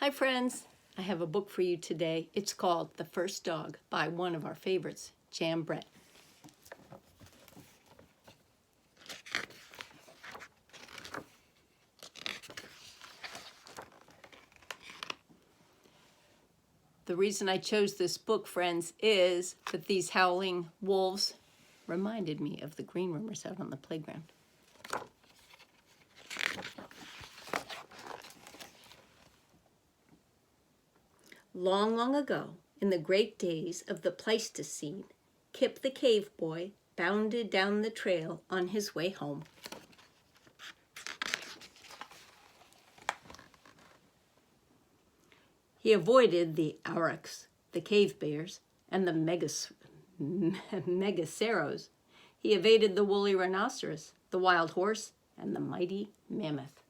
Hi friends, I have a book for you today. It's called The First Dog by one of our favorites, Jan Brett. The reason I chose this book, friends, is that these howling wolves reminded me of the green roomers out on the playground. Long, long ago, in the great days of the Pleistocene, Kip the cave boy bounded down the trail on his way home. He avoided the aurochs, the cave bears, and the megaceros. He evaded the woolly rhinoceros, the wild horse, and the mighty mammoth.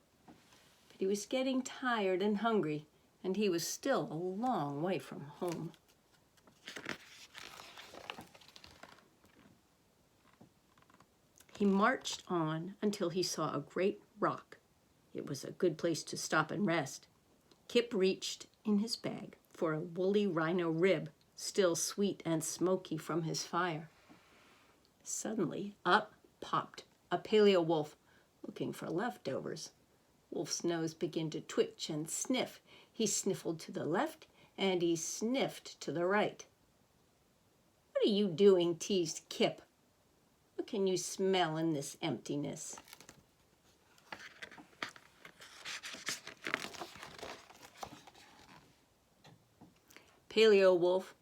But he was getting tired and hungry, and he was still a long way from home. He marched on until he saw a great rock. It was a good place to stop and rest. Kip reached in his bag for a woolly rhino rib, still sweet and smoky from his fire. Suddenly, up popped a paleo wolf, looking for leftovers. Wolf's nose began to twitch and sniff. He sniffled to the left, and he sniffed to the right. "What are you doing?" teased Kip. "What can you smell in this emptiness?" Paleo Wolf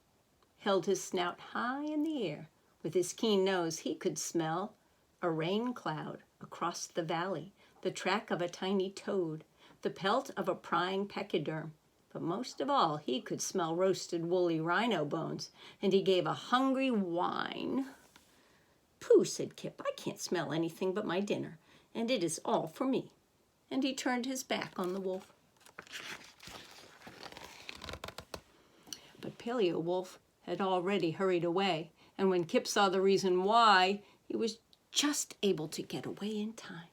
held his snout high in the air. With his keen nose, he could smell a rain cloud across the valley, the track of a tiny toad, the pelt of a prying pachyderm. But most of all, he could smell roasted woolly rhino bones, and he gave a hungry whine. "Pooh," said Kip, "I can't smell anything but my dinner, and it is all for me." And he turned his back on the wolf. But Paleo Wolf had already hurried away, and when Kip saw the reason why, he was just able to get away in time.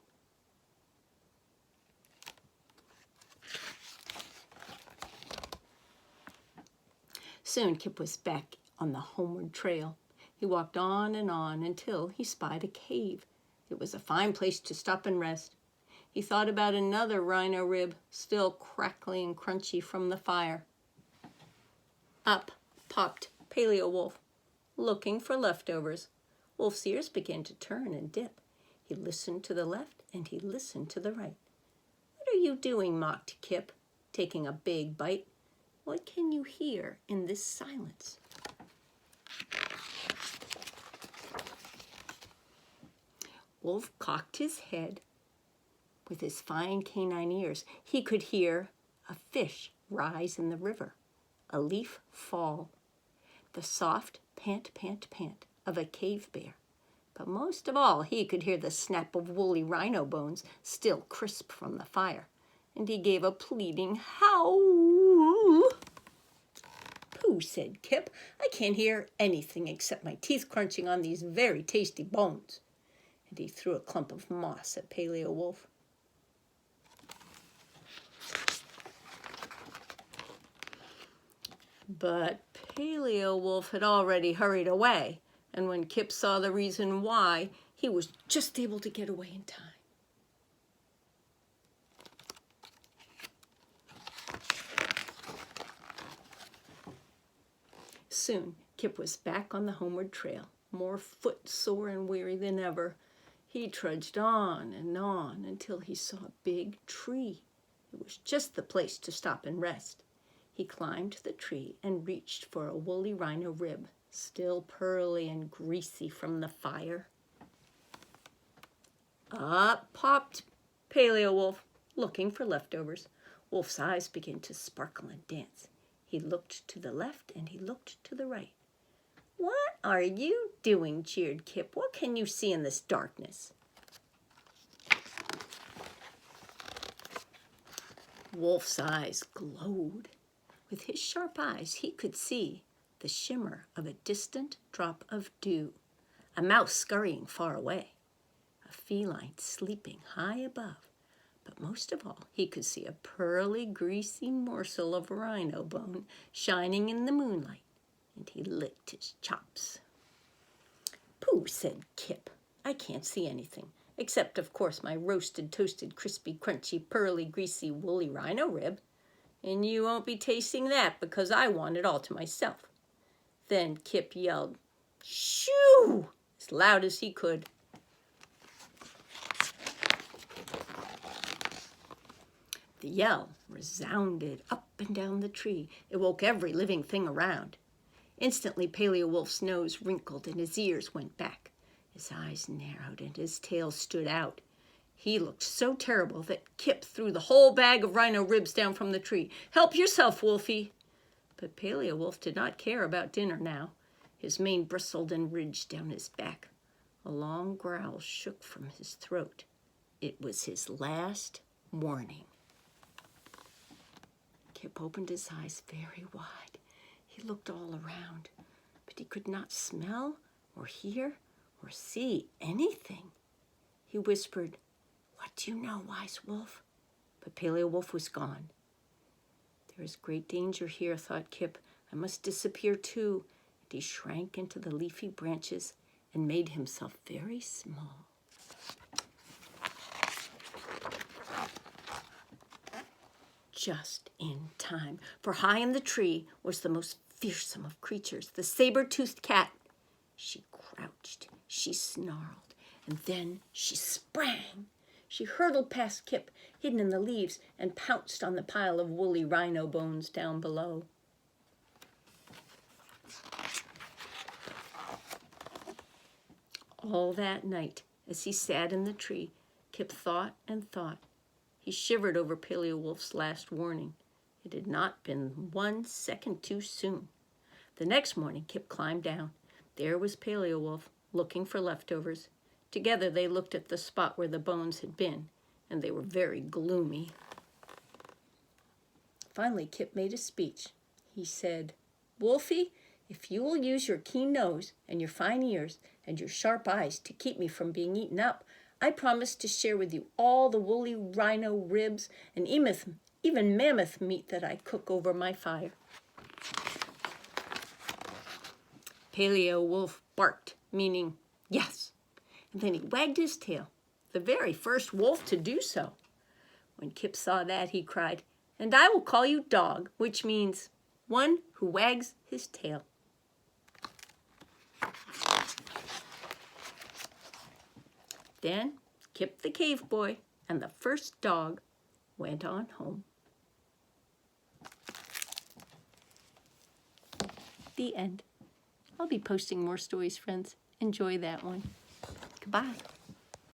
Soon Kip was back on the homeward trail. He walked on until he spied a cave. It was a fine place to stop and rest. He thought about another rhino rib, still crackly and crunchy from the fire. Up popped Paleo Wolf, looking for leftovers. Wolf's ears began to turn and dip. He listened to the left and he listened to the right. "What are you doing?" mocked Kip, taking a big bite. "What can you hear in this silence?" Wolf cocked his head. With his fine canine ears, he could hear a fish rise in the river, a leaf fall, the soft pant, pant, pant of a cave bear. But most of all, he could hear the snap of woolly rhino bones, still crisp from the fire. And he gave a pleading howl. "Pooh," said Kip, "I can't hear anything except my teeth crunching on these very tasty bones." And he threw a clump of moss at Paleo Wolf. But Paleo Wolf had already hurried away, and when Kip saw the reason why, he was just able to get away in time. Soon, Kip was back on the homeward trail, more footsore and weary than ever. He trudged on until he saw a big tree. It was just the place to stop and rest. He climbed the tree and reached for a woolly rhino rib, still pearly and greasy from the fire. Up popped Paleo Wolf, looking for leftovers. Wolf's eyes began to sparkle and dance. He looked to the left and he looked to the right. "What are you doing?" cheered Kip. "What can you see in this darkness?" Wolf's eyes glowed. With his sharp eyes, he could see the shimmer of a distant drop of dew, a mouse scurrying far away, a feline sleeping high above. But most of all, he could see a pearly, greasy morsel of rhino bone shining in the moonlight, and he licked his chops. "Pooh," said Kip. "I can't see anything, except, of course, my roasted, toasted, crispy, crunchy, pearly, greasy, woolly rhino rib. And you won't be tasting that because I want it all to myself." Then Kip yelled, "Shoo!" as loud as he could. The yell resounded up and down the tree. It woke every living thing around. Instantly, Paleo Wolf's nose wrinkled and his ears went back. His eyes narrowed and his tail stood out. He looked so terrible that Kip threw the whole bag of rhino ribs down from the tree. "Help yourself, Wolfie." But Paleo Wolf did not care about dinner now. His mane bristled and ridged down his back. A long growl shook from his throat. It was his last warning. Kip opened his eyes very wide. He looked all around, but he could not smell or hear or see anything. He whispered, "What do you know, Wise Wolf?" But Paleo Wolf was gone. "There is great danger here," thought Kip. "I must disappear too." And he shrank into the leafy branches and made himself very small. Just in time, for high in the tree was the most fearsome of creatures, the saber-toothed cat. She crouched, she snarled, and then she sprang. She hurtled past Kip, hidden in the leaves, and pounced on the pile of woolly rhino bones down below. All that night, as he sat in the tree, Kip thought and thought. He shivered over Paleo Wolf's last warning. It had not been 1 second too soon. The next morning, Kip climbed down. There was Paleo Wolf, looking for leftovers. Together they looked at the spot where the bones had been, and they were very gloomy. Finally, Kip made a speech. He said, "Wolfie, if you will use your keen nose and your fine ears and your sharp eyes to keep me from being eaten up, I promise to share with you all the woolly rhino ribs and even mammoth meat that I cook over my fire." Paleo Wolf barked, meaning yes, and then he wagged his tail, the very first wolf to do so. When Kip saw that, he cried, "And I will call you Dog," which means one who wags his tail. Then Kip the cave boy and the first dog went on home. The end. I'll be posting more stories, friends. Enjoy that one. Goodbye.